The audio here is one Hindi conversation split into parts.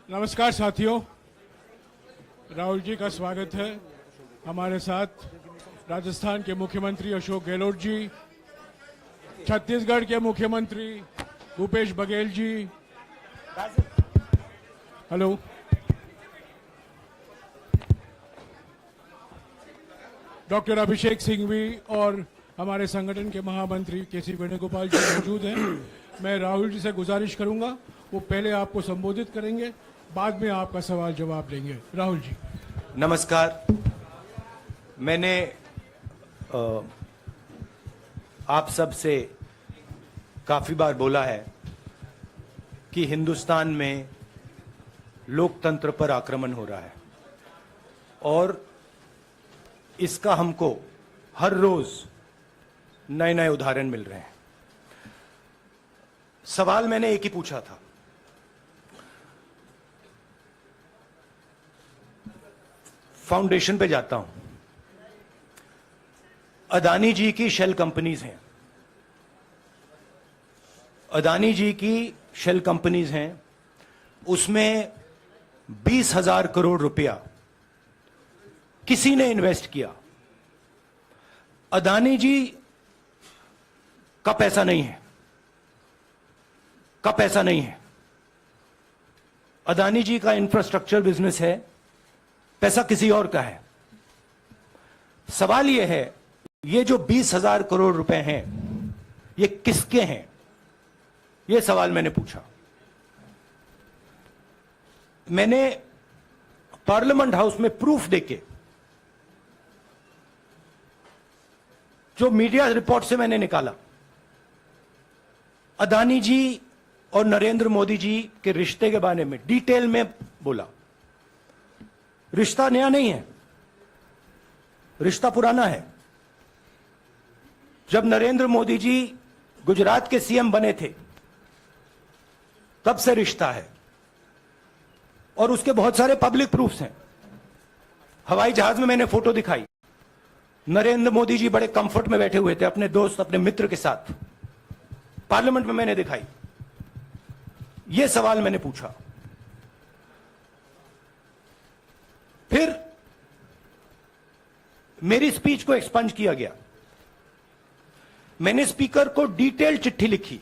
नमस्कार साथियों, राहुल जी का स्वागत है। हमारे साथ राजस्थान के मुख्यमंत्री अशोक गहलोत जी, छत्तीसगढ़ के मुख्यमंत्री भूपेश बघेल जी, हेलो, डॉक्टर अभिषेक सिंघवी और हमारे संगठन के महामंत्री केसी वेणुगोपाल जी मौजूद हैं। मैं राहुल जी से गुजारिश करूंगा, वो पहले आपको संबोधित करेंगे, बाद में आपका सवाल जवाब लेंगे। राहुल जी। नमस्कार। मैंने आप सब से काफी बार बोला है कि हिंदुस्तान में लोकतंत्र पर आक्रमण हो रहा है और इसका हमको हर रोज नए नए उदाहरण मिल रहे हैं। सवाल मैंने एक ही पूछा था, फाउंडेशन पे जाता हूं, अदानी जी की शेल कंपनीज हैं, अदानी जी की शेल कंपनीज हैं, उसमें 20,000 करोड़ रुपया किसी ने इन्वेस्ट किया। अदानी जी का पैसा नहीं है, का पैसा नहीं है। अदानी जी का इंफ्रास्ट्रक्चर बिजनेस है, पैसा किसी और का है। सवाल यह है, ये जो 20,000 करोड़ रुपए हैं, ये किसके हैं? यह सवाल मैंने पूछा। मैंने पार्लियामेंट हाउस में प्रूफ देके, जो मीडिया रिपोर्ट से मैंने निकाला, अदानी जी और नरेंद्र मोदी जी के रिश्ते के बारे में डिटेल में बोला। रिश्ता नया नहीं है, रिश्ता पुराना है। जब नरेंद्र मोदी जी गुजरात के सीएम बने थे, तब से रिश्ता है और उसके बहुत सारे पब्लिक प्रूफ्स हैं। हवाई जहाज में मैंने फोटो दिखाई, नरेंद्र मोदी जी बड़े कंफर्ट में बैठे हुए थे अपने दोस्त, अपने मित्र के साथ। पार्लियामेंट में मैंने दिखाई। यह सवाल मैंने पूछा। फिर मेरी स्पीच को एक्सपंज किया गया। मैंने स्पीकर को डिटेल चिट्ठी लिखी,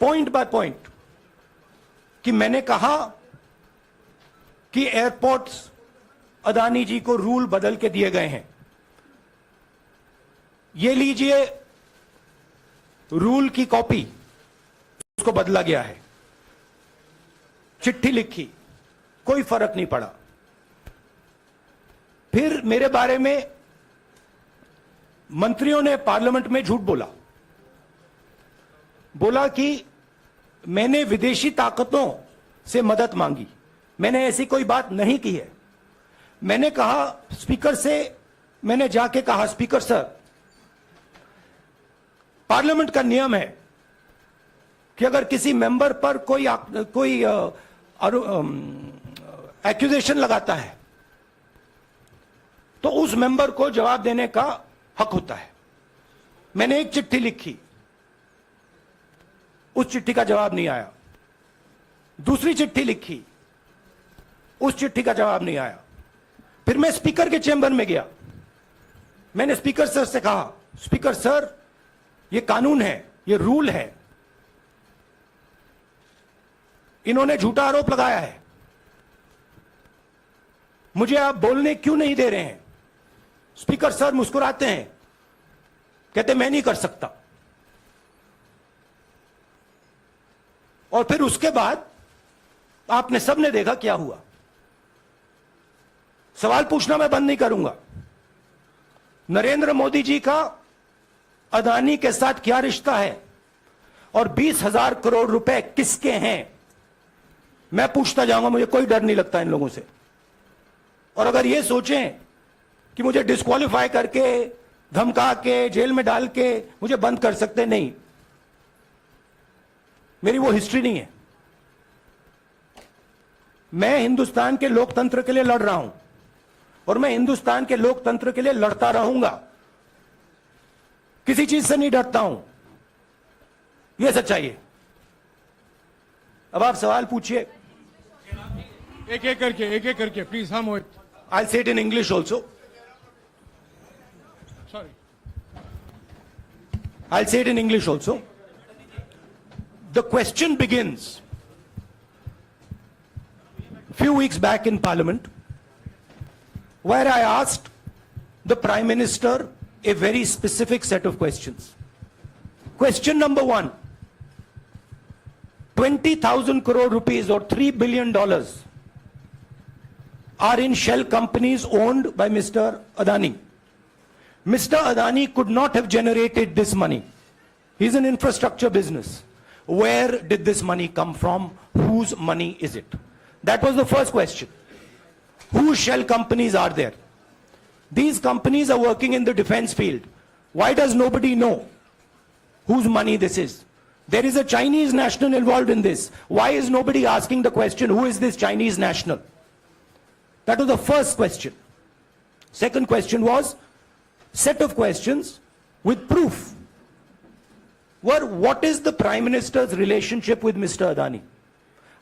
पॉइंट बाय पॉइंट, कि मैंने कहा कि एयरपोर्ट्स अदानी जी को रूल बदल के दिए गए हैं। ये लीजिए रूल की कॉपी, उसको बदला गया है। चिट्ठी लिखी, कोई फर्क नहीं पड़ा। फिर मेरे बारे में मंत्रियों ने पार्लियामेंट में झूठ बोला, बोला कि मैंने विदेशी ताकतों से मदद मांगी। मैंने ऐसी कोई बात नहीं की है। मैंने कहा स्पीकर से, मैंने जाके कहा, स्पीकर सर, पार्लियामेंट का नियम है कि अगर किसी मेंबर पर कोई एक्यूजेशन लगाता है तो उस मेंबर को जवाब देने का हक होता है। मैंने एक चिट्ठी लिखी, उस चिट्ठी का जवाब नहीं आया। दूसरी चिट्ठी लिखी, उस चिट्ठी का जवाब नहीं आया। फिर मैं स्पीकर के चेंबर में गया। मैंने स्पीकर सर से कहा, स्पीकर सर, यह कानून है, यह रूल है, इन्होंने झूठा आरोप लगाया है, मुझे आप बोलने क्यों नहीं दे रहे हैं? स्पीकर सर मुस्कुराते हैं, कहते मैं नहीं कर सकता। और फिर उसके बाद आपने सबने देखा क्या हुआ। सवाल पूछना मैं बंद नहीं करूंगा। नरेंद्र मोदी जी का अदानी के साथ क्या रिश्ता है और 20,000 करोड़ रुपए किसके हैं, मैं पूछता जाऊंगा। मुझे कोई डर नहीं लगता इन लोगों से। और अगर ये सोचें कि मुझे डिस्क्वालीफाई करके, धमका के, जेल में डाल के मुझे बंद कर सकते, नहीं, मेरी वो हिस्ट्री नहीं है। मैं हिंदुस्तान के लोकतंत्र के लिए लड़ रहा हूं और मैं हिंदुस्तान के लोकतंत्र के लिए लड़ता रहूंगा। किसी चीज से नहीं डरता हूं, यह सच्चाई है। अब आप सवाल पूछिए। एक एक करके प्लीज. हाँ मोहित. I'll say it in English also. Sorry. I'll say it in English also. The question begins. A few weeks back in Parliament, where I asked the Prime Minister a very specific set of questions. Question number one, 20,000 crore rupees or $3 billion are in shell companies owned by Mr. Adani. Mr. Adani could not have generated this money. He's an infrastructure business. Where did this money come from? Whose money is it? That was the first question. Whose shell companies are there? These companies are working in the defense field. Why does nobody know whose money this is? There is a Chinese national involved in this. Why is nobody asking the question, who is this Chinese national? That was the first question. Second question was, set of questions with proof. Were, what is the Prime Minister's relationship with Mr. Adani?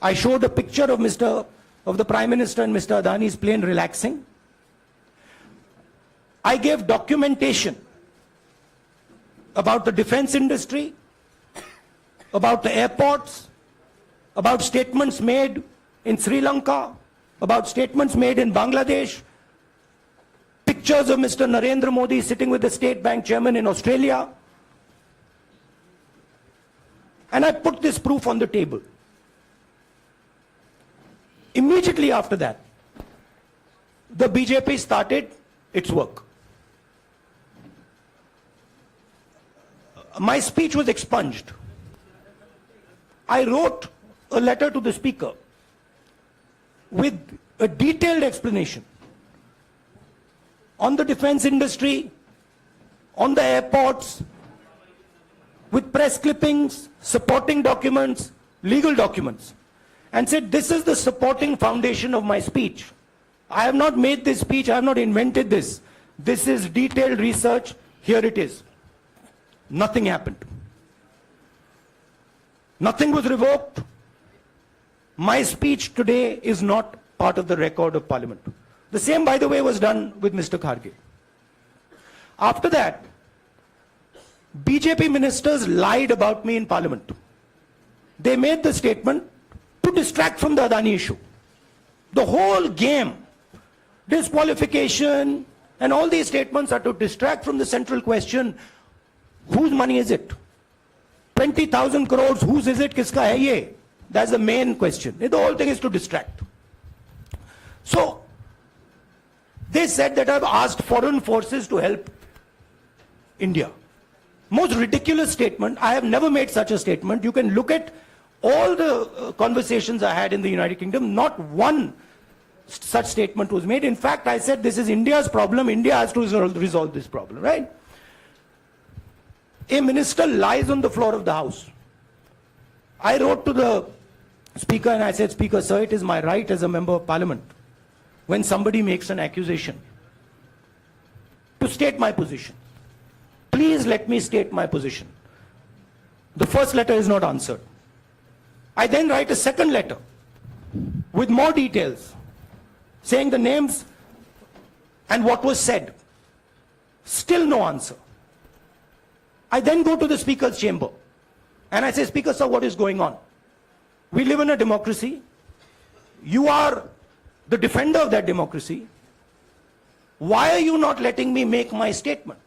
I showed a picture of the Prime Minister and Mr. Adani's plane relaxing. I gave documentation about the defense industry, about the airports, about statements made in Sri Lanka, about statements made in Bangladesh, pictures of Mr. Narendra Modi sitting with the State Bank chairman in Australia. And I put this proof on the table. Immediately after that, the BJP started its work. My speech was expunged. I wrote a letter to the Speaker with a detailed explanation on the defense industry, on the airports, with press clippings, supporting documents, legal documents, and said, this is the supporting foundation of my speech. I have not made this speech, I have not invented this. This is detailed research, here it is. Nothing happened. Nothing was revoked. My speech today is not part of the record of Parliament. The same, by the way, was done with Mr. Kharge. After that, BJP ministers lied about me in Parliament. They made the statement to distract from the Adani issue. The whole game, disqualification, and all these statements are to distract from the central question, whose money is it? 20,000 crores, whose is it? Kiska hai ye? That's the main question. The whole thing is to distract. So, they said that I've asked foreign forces to help India. Most ridiculous statement. I have never made such a statement. You can look at all the conversations I had in the United Kingdom. Not one such statement was made. In fact, I said this is India's problem. India has to resolve this problem, right? A minister lies on the floor of the House. I wrote to the Speaker and I said, Speaker, sir, it is my right as a member of Parliament, when somebody makes an accusation, to state my position. Please let me state my position. The first letter is not answered. I then write a second letter with more details, saying the names and what was said. Still no answer. I then go to the Speaker's chamber and I say, Speaker, sir, what is going on? We live in a democracy. You are the defender of that democracy. Why are you not letting me make my statement?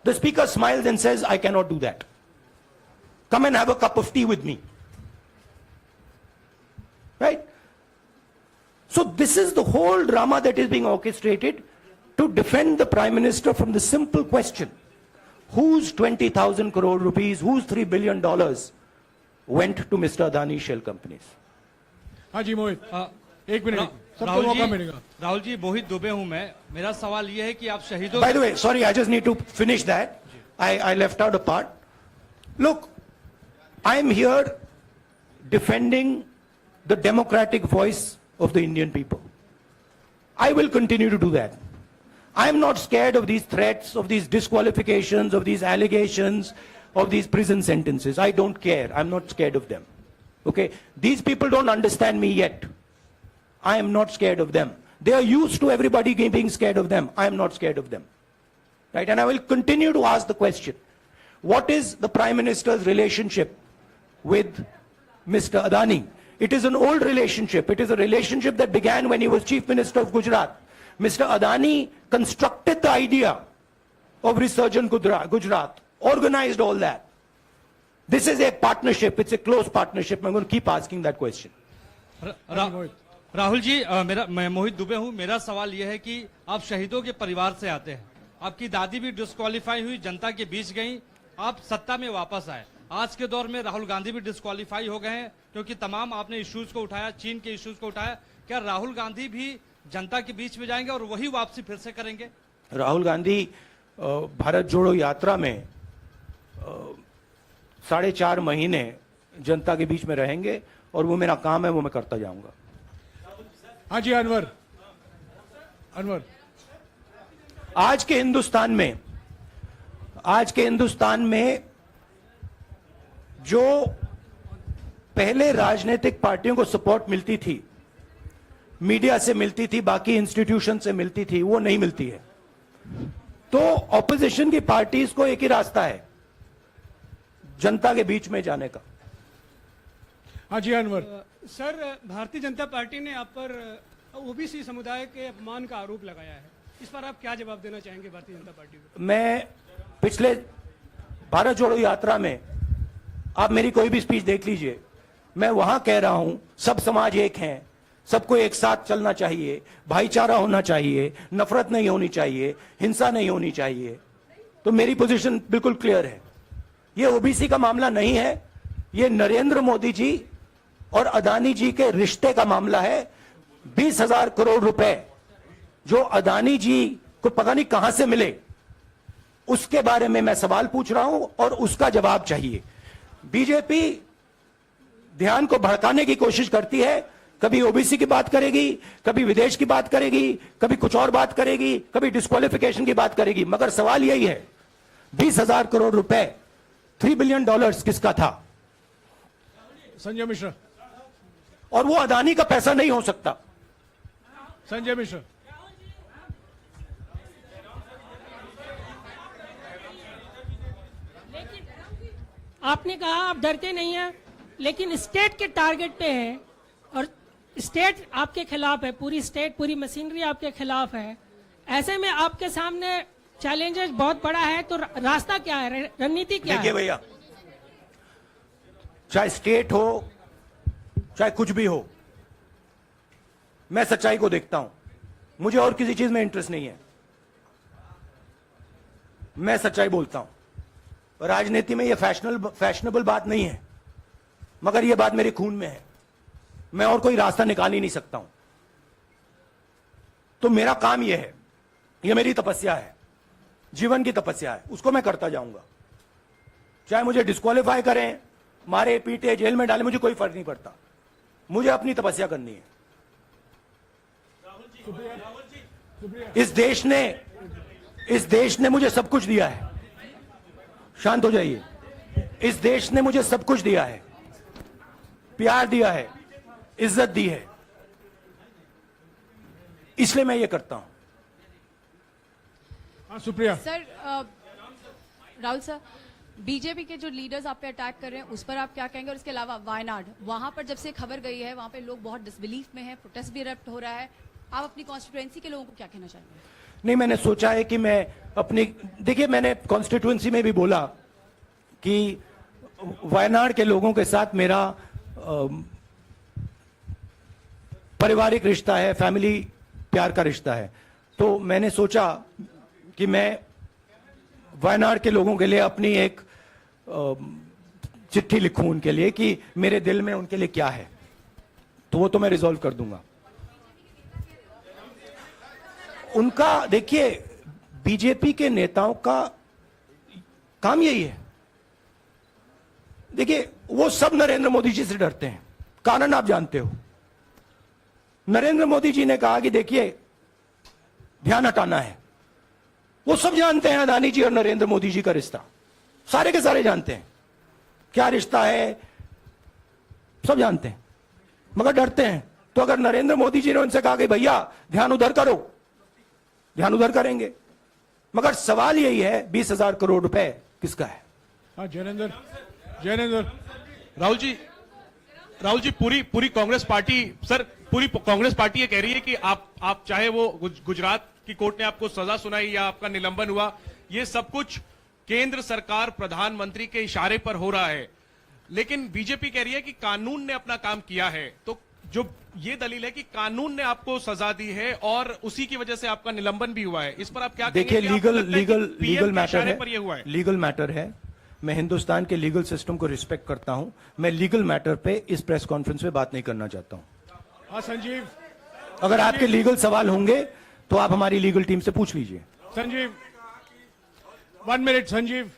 The Speaker smiles and says, I cannot do that. Come and have a cup of tea with me. Right? So this is the whole drama that is being orchestrated to defend the Prime Minister from the simple question, whose 20,000 crore rupees, whose $3 billion went to Mr. Adani shell companies? हाँ जी मोहित, एक मिनट, सबको मौका मिलेगा. राहुल जी, मोहित दुबे हूं मैं. मेरा सवाल ये है कि आप शहीदों. By the way, sorry, I just need to finish that. I left out a part. Look, I am here defending the democratic voice of the Indian people. I will continue to do that. I am not scared of these threats, of these disqualifications, of these allegations, of these prison sentences. I don't care. I'm not scared of them. Okay? These people don't understand me yet. I am not scared of them. They are used to everybody being scared of them. I am not scared of them. Right? And I will continue to ask the question, what is the Prime Minister's relationship with Mr. Adani? It is an old relationship. It is a relationship that began when he was Chief Minister of Gujarat. Mr. Adani constructed the idea of Resurgent Gujarat, organized all that. This is a partnership. It's a close partnership. I'm going to keep asking that question. Rahul ji, मैं मोहित दुबे हूं। मेरा सवाल यह है कि आप शहीदों के परिवार से आते हैं। आपकी दादी भी डिस्क्वालीफाई हुई, जनता के बीच गई, आप सत्ता में वापस आए। आज के दौर में राहुल गांधी भी डिस्क्वालीफाई हो गए हैं क्योंकि तमाम आपने इश्यूज को उठाया, चीन के इश्यूज को उठाया। क्या राहुल गांधी भी जनता के बीच में जाएंगे और वही वापसी फिर से करेंगे? राहुल गांधी भारत जोड़ो यात्रा में 4.5 महीने जनता के बीच में रहेंगे और वो मेरा काम है, वो मैं करता जाऊंगा। हाँ जी अनवर, आज के हिंदुस्तान में जो पहले राजनीतिक पार्टियों को सपोर्ट मिलती थी, मीडिया से मिलती थी, बाकी इंस्टीट्यूशन से मिलती थी, वो नहीं मिलती है। तो ऑपोजिशन की पार्टीज को एक ही रास्ता है, जनता के बीच में जाने का। हाँ जी अनवर। सर, भारतीय जनता पार्टी ने आप पर ओबीसी समुदाय के अपमान का आरोप लगाया है, इस पर आप क्या जवाब देना चाहेंगे भारतीय जनता पार्टी को? मैं पिछले भारत जोड़ो यात्रा में, आप मेरी कोई भी स्पीच देख लीजिए, मैं वहां कह रहा हूं सब समाज एक हैं, सबको एक साथ चलना चाहिए, भाईचारा होना चाहिए, नफरत नहीं होनी चाहिए, हिंसा नहीं होनी चाहिए। तो मेरी पोजीशन बिल्कुल क्लियर है। ये ओबीसी का मामला नहीं है, ये नरेंद्र मोदी जी और अदानी जी के रिश्ते का मामला है। 20,000 करोड़ रुपए जो अदानी जी को पता नहीं कहां से मिले, उसके बारे में मैं सवाल पूछ रहा हूं और उसका जवाब चाहिए। बीजेपी ध्यान को भड़काने की कोशिश करती है, कभी ओबीसी की बात करेगी, कभी विदेश की बात करेगी, कभी कुछ और बात करेगी, कभी डिस्क्वालिफिकेशन की बात करेगी, मगर सवाल यही है 20,000 करोड़ रुपए, $3 बिलियन किसका था? संजय मिश्रा। और वो अदानी का पैसा नहीं हो सकता। संजय मिश्रा। आपने कहा आप डरते नहीं हैं, लेकिन स्टेट के टारगेट पे हैं और स्टेट आपके खिलाफ है, पूरी स्टेट, पूरी मशीनरी आपके खिलाफ है। ऐसे में आपके सामने चैलेंजेस बहुत बड़ा है, तो रास्ता क्या है, रणनीति क्या है? देखिए भैया, चाहे स्टेट हो, चाहे कुछ भी हो, मैं सच्चाई को देखता हूं। मुझे और किसी चीज में इंटरेस्ट नहीं है, मैं सच्चाई बोलता हूं। राजनीति में यह फैशनेबल बात नहीं है, मगर यह बात मेरे खून में है। मैं और कोई रास्ता निकाल ही नहीं सकता हूं। तो मेरा काम यह है, यह मेरी तपस्या है, जीवन की तपस्या है, उसको मैं करता जाऊंगा। चाहे मुझे डिस्क्वालीफाई करें, मारे पीटे, जेल में डाले, मुझे कोई फर्क नहीं पड़ता। मुझे अपनी तपस्या करनी है। इस देश ने मुझे सब कुछ दिया है। शांत हो जाइए। इस देश ने मुझे सब कुछ दिया है, प्यार दिया है, इज्जत दी है, इसलिए मैं ये करता हूं। हाँ Supriya. Sir, Rahul sir, BJP के जो लीडर्स आप पे अटैक कर रहे हैं उस पर आप क्या कहेंगे? और इसके अलावा वायनाड, वहां पर जब से खबर गई है, वहां पे लोग बहुत डिसबिलीफ में हैं, प्रोटेस्ट भी इरप्ट हो रहा है, आप अपनी कॉन्स्टिट्यूएंसी के लोगों को क्या कहना चाहेंगे? नहीं, मैंने सोचा है कि मैं अपनी, देखिए मैंने कॉन्स्टिट्यूएंसी में भी बोला कि वायनाड के लोगों के साथ मेरा पारिवारिक रिश्ता है, फैमिली प्यार का रिश्ता है। तो मैंने सोचा कि मैं वायनाड के लोगों के लिए अपनी एक चिट्ठी लिखूं उनके लिए कि मेरे दिल में उनके लिए क्या है। तो वो तो मैं रिजॉल्व कर दूंगा। उनका, देखिए, बीजेपी के नेताओं का काम यही है। देखिए, वो सब नरेंद्र मोदी जी से डरते हैं, कारण आप जानते हो। नरेंद्र मोदी जी ने कहा कि देखिए ध्यान हटाना है। वो सब जानते हैं अदानी जी और नरेंद्र मोदी जी का रिश्ता, सारे के सारे जानते हैं क्या रिश्ता है, सब जानते हैं, मगर डरते हैं तो अगर नरेंद्र मोदी जी ने उनसे कहा कि भैया ध्यान उधर करो, ध्यान उधर करेंगे। मगर सवाल यही है 20,000 करोड़ रुपए किसका है? हाँ जैनेंद्र राहुल जी पूरी कांग्रेस पार्टी, सर पूरी कांग्रेस पार्टी ये कह रही है कि आप चाहे वो गुजरात की कोर्ट ने आपको सजा सुनाई या आपका निलंबन हुआ, ये सब कुछ केंद्र सरकार प्रधानमंत्री के इशारे पर हो रहा है। लेकिन बीजेपी कह रही है कि कानून ने अपना काम किया है। तो जो ये दलील है कि कानून ने आपको सजा दी है और उसी की वजह से आपका निलंबन भी हुआ है, इस पर आप क्या देखिए, कहेंगे? कि आपको लगता है कि लीगल PM के मैटर इशारे है, पर ये हुआ है। लीगल मैटर है। मैं हिंदुस्तान के लीगल सिस्टम को रिस्पेक्ट करता हूं। मैं लीगल मैटर पे इस प्रेस कॉन्फ्रेंस में बात नहीं करना चाहता हूं। हाँ संजीव, अगर आपके लीगल सवाल होंगे तो आप हमारी लीगल टीम से पूछ लीजिए। Sanjeev 1 minute Sanjeev.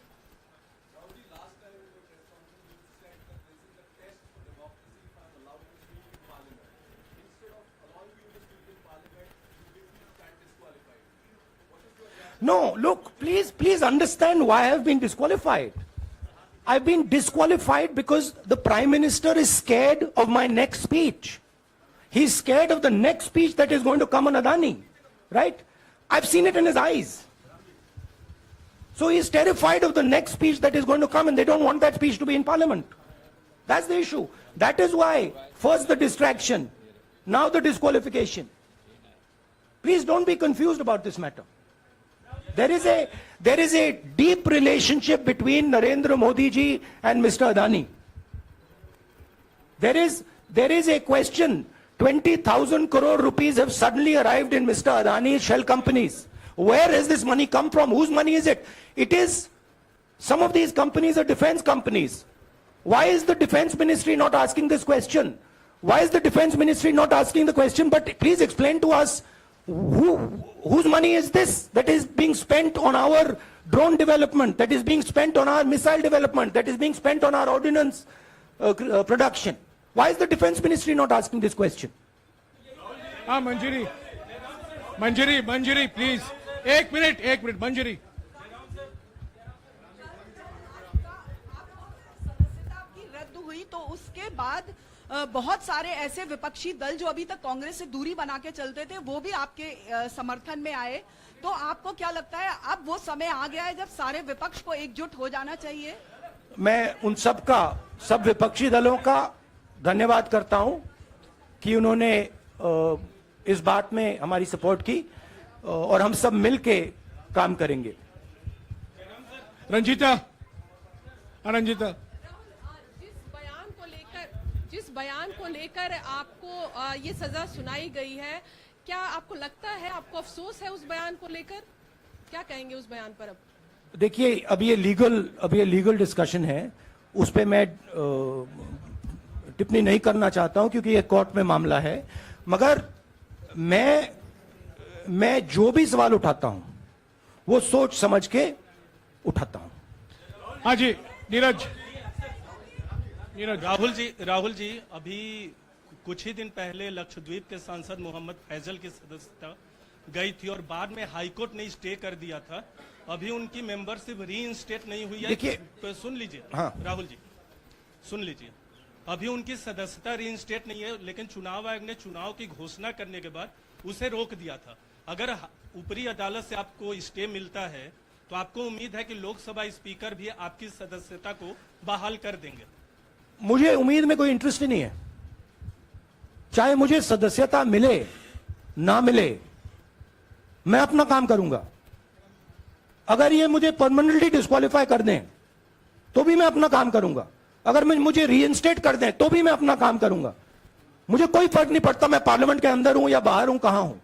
No, look, please understand why I have been disqualified. I've been disqualified because the Prime Minister is scared of my next speech. He's scared of the next speech that is going to come on Adani, right? I've seen it in his eyes. So he's terrified of the next speech that is going to come, and they don't want that speech to be in Parliament. That's the issue. That is why, first the distraction, now the disqualification. Please don't be confused about this matter. There is a deep relationship between Narendra Modi ji and Mr. Adani. There is a question. 20,000 crore rupees have suddenly arrived in Mr. Adani's shell companies. Where has this money come from? Whose money is it? It is, some of these companies are defense companies. Why is the defense ministry not asking this question? Why is the defense ministry not asking the question? But please explain to us, whose money is this that is being spent on our drone development, that is being spent on our missile development, that is being spent on our ordnance production? Why is the defense ministry not asking this question? हाँ मंजरी प्लीज, एक मिनट मंजरी। सदस्यता की रद्द हुई तो उसके बाद बहुत सारे ऐसे विपक्षी दल जो अभी तक कांग्रेस से दूरी बना के चलते थे वो भी आपके समर्थन में आए। तो आपको क्या लगता है अब वो समय आ गया है जब सारे विपक्ष को एकजुट हो जाना चाहिए? मैं उन सब विपक्षी दलों का धन्यवाद करता हूं कि उन्होंने इस बात में हमारी सपोर्ट की और हम सब मिलके काम करेंगे। रंजीता जिस बयान को लेकर आपको ये सजा सुनाई गई है, क्या आपको लगता है, आपको अफसोस है उस बयान को लेकर? क्या कहेंगे उस बयान पर? अब देखिए, अब ये लीगल डिस्कशन है, उस पे मैं टिप्पणी नहीं करना चाहता हूं क्योंकि ये कोर्ट में मामला है। मगर मैं जो भी सवाल उठाता हूं वो सोच समझ के उठाता हूं। हाँ जी नीरज। राहुल जी अभी कुछ ही दिन पहले लक्षद्वीप के सांसद मोहम्मद फैजल की सदस्यता गई थी और बाद में हाईकोर्ट ने स्टे कर दिया था। अभी उनकी मेंबरशिप रीइंस्टेट नहीं हुई है। देखिए, सुन लीजिए। हाँ। राहुल जी सुन लीजिए, अभी उनकी सदस्यता रीइंस्टेट नहीं है, लेकिन चुनाव आयोग ने चुनाव की घोषणा करने के बाद उसे रोक दिया था। अगर ऊपरी अदालत से आपको स्टे मिलता है तो आपको उम्मीद है कि लोकसभा स्पीकर भी आपकी सदस्यता को बहाल कर देंगे? मुझे उम्मीद में कोई इंटरेस्ट ही नहीं है। चाहे मुझे सदस्यता मिले ना मिले, मैं अपना काम करूंगा। अगर ये मुझे परमानेंटली डिस्क्वालीफाई कर दें तो भी मैं अपना काम करूंगा। अगर मुझे रीइंस्टेट कर दें तो भी मैं अपना काम करूंगा। मुझे कोई फर्क नहीं पड़ता मैं पार्लियामेंट के अंदर हूं या बाहर हूं, कहां हूं।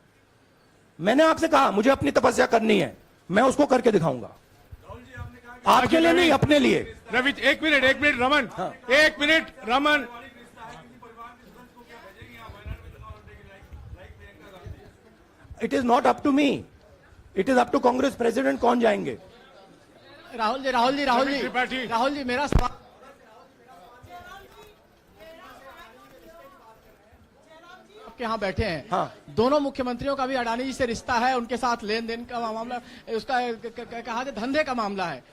मैंने आपसे कहा मुझे अपनी तपस्या करनी है, मैं उसको करके दिखाऊंगा। आपके लिए नहीं, अपने लिए। रवि एक मिनट रमन, हाँ। एक minute Raman. It is not up to me, it is up to Congress president कौन जाएंगे। राहुल जी मेरा सवाल आपके यहाँ बैठे हैं। हाँ। दोनों मुख्यमंत्रियों का भी अडानी जी से रिश्ता है, उनके साथ लेन देन का मामला, उसका कहा धंधे का मामला है।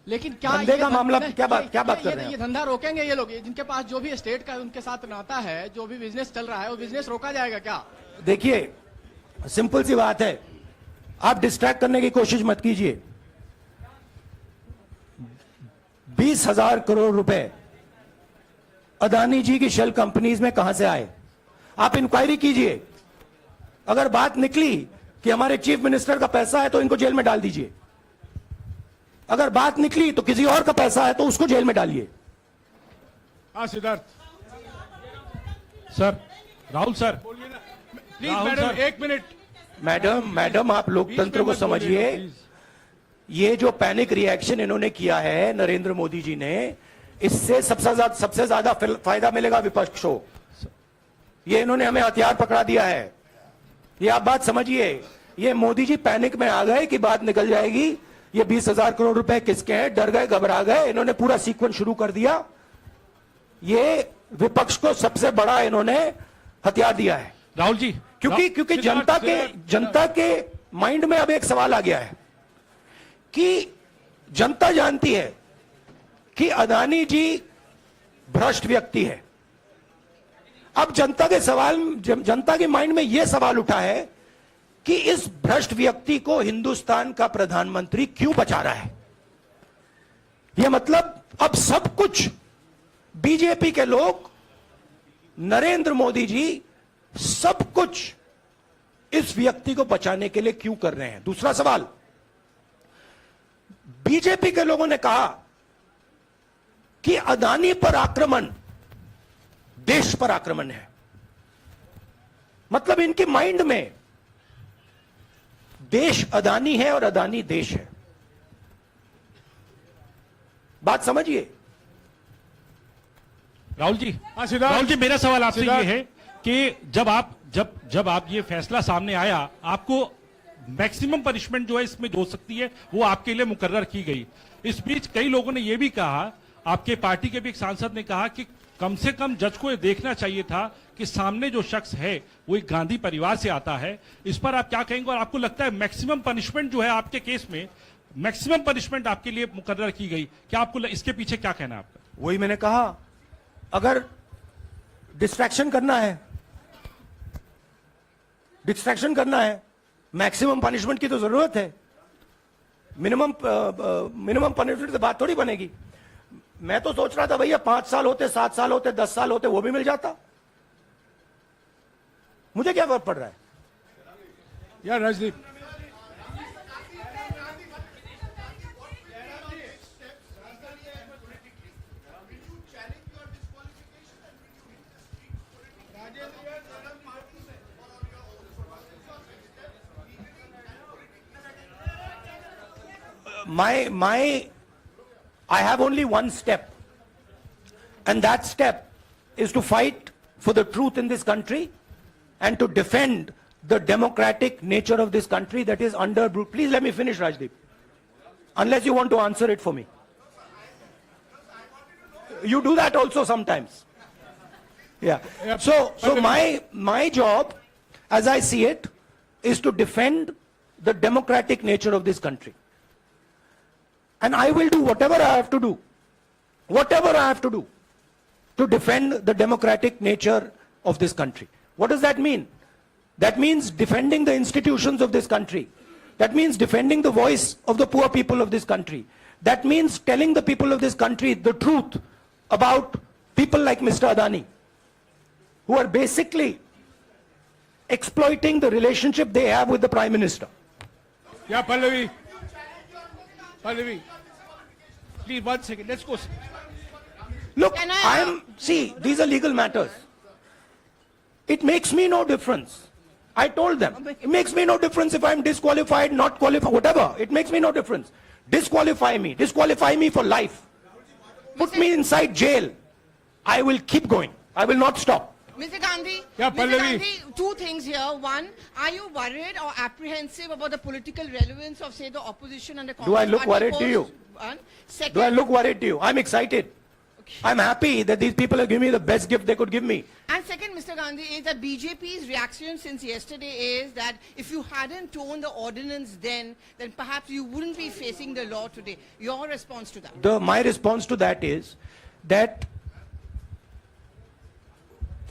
लेकिन क्या धंधे ये का धन- मामला नहीं, क्या बात ये कर रहे हैं ये धंधा रोकेंगे ये लोग, जिनके पास जो भी स्टेट का उनके साथ नाता है, जो भी बिजनेस चल रहा है, वो बिजनेस रोका जाएगा क्या? देखिए, सिंपल सी बात है, आप डिस्ट्रैक्ट करने की कोशिश मत कीजिए। 20,000 करोड़ रुपए अदानी जी की शेल कंपनीज में कहां से आए? आप इंक्वायरी कीजिए। अगर बात निकली कि हमारे चीफ मिनिस्टर का पैसा है तो इनको जेल में डाल दीजिए। अगर बात निकली तो किसी और का पैसा है तो उसको जेल में डालिए। हाँ Siddharth, sir, Rahul sir, please Rahul madam sir. 1 minute. Madam आप लोकतंत्र को बीच में मत बोलिएगा, समझिए। प्लीज। ये जो पैनिक रिएक्शन इन्होंने किया है नरेंद्र मोदी जी ने, इससे सबसे ज्यादा फायदा मिलेगा विपक्ष को। ये इन्होंने हमें हथियार पकड़ा दिया है। ये आप बात समझिए। ये मोदी जी पैनिक में आ गए कि बात निकल जाएगी, ये 20,000 करोड़ रुपए किसके हैं, डर गए, घबरा गए, इन्होंने पूरा सीक्वेंस शुरू कर दिया। ये विपक्ष को सबसे बड़ा इन्होंने हथियार दिया है। राहुल जी, क्योंकि सिद्धार्थ, जनता के माइंड में अब एक सवाल आ गया है कि जनता जानती है कि अदानी जी भ्रष्ट व्यक्ति है। अब जनता के माइंड में यह सवाल उठा है कि इस भ्रष्ट व्यक्ति को हिंदुस्तान का प्रधानमंत्री क्यों बचा रहा है। यह मतलब अब सब कुछ बीजेपी के लोग, नरेंद्र मोदी जी सब कुछ इस व्यक्ति को बचाने के लिए क्यों कर रहे हैं। दूसरा सवाल, बीजेपी के लोगों ने कहा कि अदानी पर आक्रमण देश पर आक्रमण है। मतलब इनके माइंड में देश अदानी है और अदानी देश है। बात समझिए। राहुल जी, हाँ, सिद्धार्थ। राहुल जी, मेरा सवाल आपसे ये सिद्धार्थ। है कि जब आप ये फैसला सामने आया, आपको मैक्सिमम पनिशमेंट जो है इसमें जो हो सकती है वो आपके लिए मुकर्रर की गई। इस बीच कई लोगों ने यह भी कहा, आपके पार्टी के भी एक सांसद ने कहा कि कम से कम जज को यह देखना चाहिए था कि सामने जो शख्स है वो एक गांधी परिवार से आता है। इस पर आप क्या कहेंगे? और आपको लगता है मैक्सिमम पनिशमेंट जो है आपके केस में, मैक्सिमम पनिशमेंट आपके लिए मुकर्रर की गई, क्या आपको इसके पीछे क्या कहना है आपका? वही मैंने कहा, अगर डिस्ट्रैक्शन करना है, मैक्सिमम पनिशमेंट की तो जरूरत है। मिनिमम पनिशमेंट से बात थोड़ी बनेगी। मैं तो सोच रहा था भैया 5 साल होते, 7 साल होते, 10 साल होते, वो भी मिल जाता। मुझे क्या फर्क पड़ रहा है यार Rajdeep, I have only one step, and that step is to fight for the truth in this country and to defend the democratic nature of this country that is under. Please let me finish, Rajdeep, unless you want to answer it for me. You do that also sometimes. Yeah. So my job, as I see it, is to defend the democratic nature of this country. And I will do whatever I have to do to defend the democratic nature of this country. What does that mean? That means defending the institutions of this country. That means defending the voice of the poor people of this country. That means telling the people of this country the truth about people like Mr. Adani, who are basically exploiting the relationship they have with the Prime Minister. Yeah, Pallavi, please 1 second. Let's go. Look, see, these are legal matters. It makes me no difference. I told them, it makes me no difference if I'm disqualified, not qualified, whatever. It makes me no difference. Disqualify me for life. Put me inside jail. I will keep going. I will not stop. Mr. Gandhi, Yeah, Mr. Pallavi. Gandhi, two things here. One, are you worried or apprehensive about the political relevance of, say, the opposition and the Congress Do I look party worried to post? you? One. Second, Do I look worried to you? I'm excited. I'm happy that these people have given me the best gift they could give me. And second, Mr. Gandhi, is that BJP's reaction since yesterday is that if you hadn't torn the ordinance then perhaps you wouldn't be facing the law today. Your response to that? My response to that is that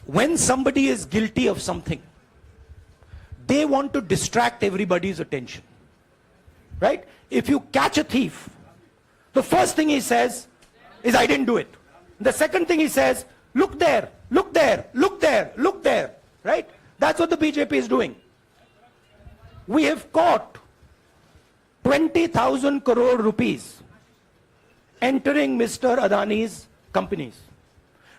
when somebody is guilty of something, they want to distract everybody's attention. Right? If you catch a thief, the first thing he says is, I didn't do it. The second thing he says, look there, look there, look there, look there. Right? That's what the BJP is doing. We have caught 20,000 crore rupees entering Mr. Adani's companies.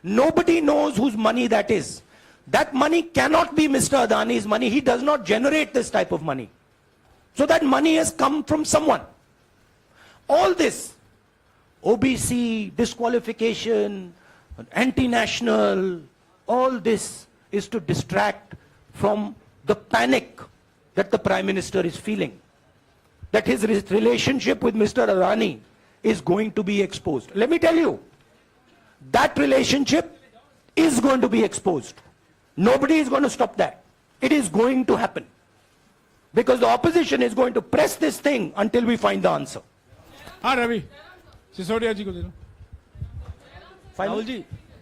Nobody knows whose money that is. That money cannot be Mr. Adani's money. He does not generate this type of money. So that money has come from someone. All this, OBC, disqualification, anti-national, all this is to distract from the panic that the Prime Minister is feeling. That his relationship with Mr. Adani is going to be exposed. Let me tell you, that relationship is going to be exposed. Nobody is going to stop that. It is going to happen. Because the opposition is going to press this thing until we find the answer. हाँ रवि सिसोदिया जी को दे दो.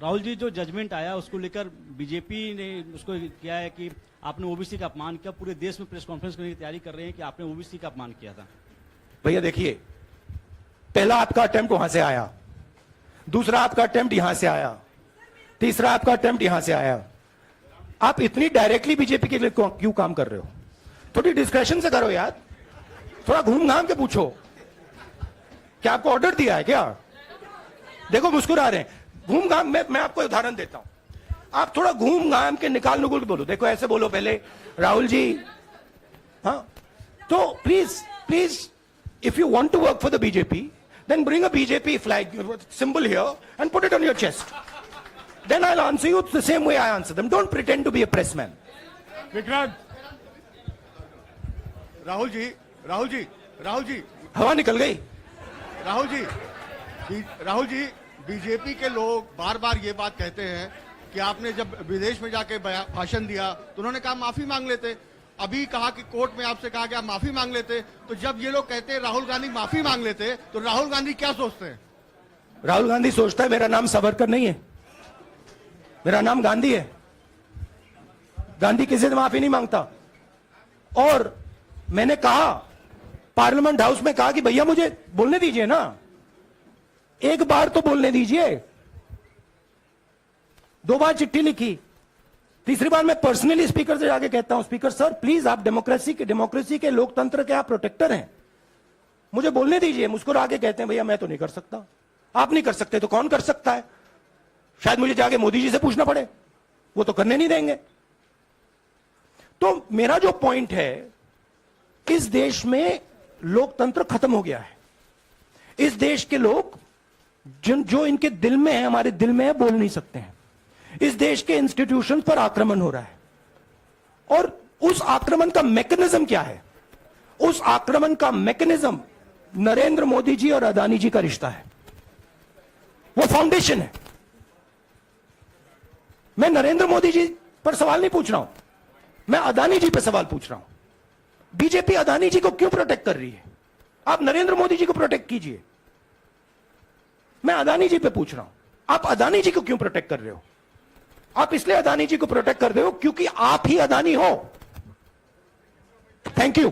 राहुल जी जो जजमेंट आया उसको लेकर बीजेपी ने उसको किया है कि आपने ओबीसी का अपमान किया. पूरे देश में प्रेस कॉन्फ्रेंस करने की तैयारी कर रहे हैं कि आपने ओबीसी का अपमान किया था. भैया देखिए, पहला आपका अटेम्प्ट वहां से आया, दूसरा आपका अटेम्प्ट यहां से आया, तीसरा आपका अटेम्प्ट यहां से आया. आप इतनी डायरेक्टली बीजेपी के लिए क्यों काम कर रहे हो? थोड़ी डिस्कशन से करो यार. थोड़ा घूम घाम के पूछो. क्या आपको ऑर्डर दिया है क्या? देखो मुस्कुरा रहे हैं. घूम घाम मैं आपको उदाहरण देता हूं. आप थोड़ा घूम घाम के निकाल नुकुल के बोलो. देखो ऐसे बोलो पहले, राहुल जी. हाँ, तो please if you want to work for the BJP, then bring a BJP flag symbol here and put it on your chest. Then I'll answer you the same way I answer them. Don't pretend to be a press man. Vikrant Rahul ji हवा निकल गई. राहुल जी बीजेपी के लोग बार बार ये बात कहते हैं कि आपने जब विदेश में जाके भाषण दिया तो उन्होंने कहा माफी मांग लेते. अभी कहा कि कोर्ट में आपसे कहा गया माफी मांग लेते. तो जब ये लोग कहते हैं राहुल गांधी माफी मांग लेते, तो राहुल गांधी क्या सोचते हैं? राहुल गांधी सोचता है मेरा नाम सावरकर नहीं है, मेरा नाम गांधी है. गांधी किसी से माफी नहीं मांगता. और मैंने कहा पार्लियामेंट हाउस में, कहा कि भैया मुझे बोलने दीजिए ना, एक बार तो बोलने दीजिए. 2 बार चिट्ठी लिखी, तीसरी बार मैं पर्सनली स्पीकर से जाके कहता हूं, स्पीकर सर प्लीज, आप डेमोक्रेसी के लोकतंत्र के आप प्रोटेक्टर हैं, मुझे बोलने दीजिए. मुस्कुरा के कहते हैं भैया मैं तो नहीं कर सकता. आप नहीं कर सकते तो कौन कर सकता है? शायद मुझे जाके मोदी जी से पूछना पड़े, वो तो करने नहीं देंगे. तो मेरा जो पॉइंट है, इस देश में लोकतंत्र खत्म हो गया है. इस देश के लोग जो इनके दिल में है, हमारे दिल में है, बोल नहीं सकते हैं. इस देश के इंस्टीट्यूशंस पर आक्रमण हो रहा है. और उस आक्रमण का मैकेनिज्म क्या है? उस आक्रमण का मैकेनिज्म नरेंद्र मोदी जी और अदानी जी का रिश्ता है. वो फाउंडेशन है. मैं नरेंद्र मोदी जी पर सवाल नहीं पूछ रहा हूं, मैं अदानी जी पर सवाल पूछ रहा हूं. बीजेपी अदानी जी को क्यों प्रोटेक्ट कर रही है? आप नरेंद्र मोदी जी को प्रोटेक्ट कीजिए. मैं अदानी जी पे पूछ रहा हूं, आप अदानी जी को क्यों प्रोटेक्ट कर रहे हो? आप इसलिए अदानी जी को प्रोटेक्ट कर रहे हो क्योंकि आप ही अदानी हो. Thank you.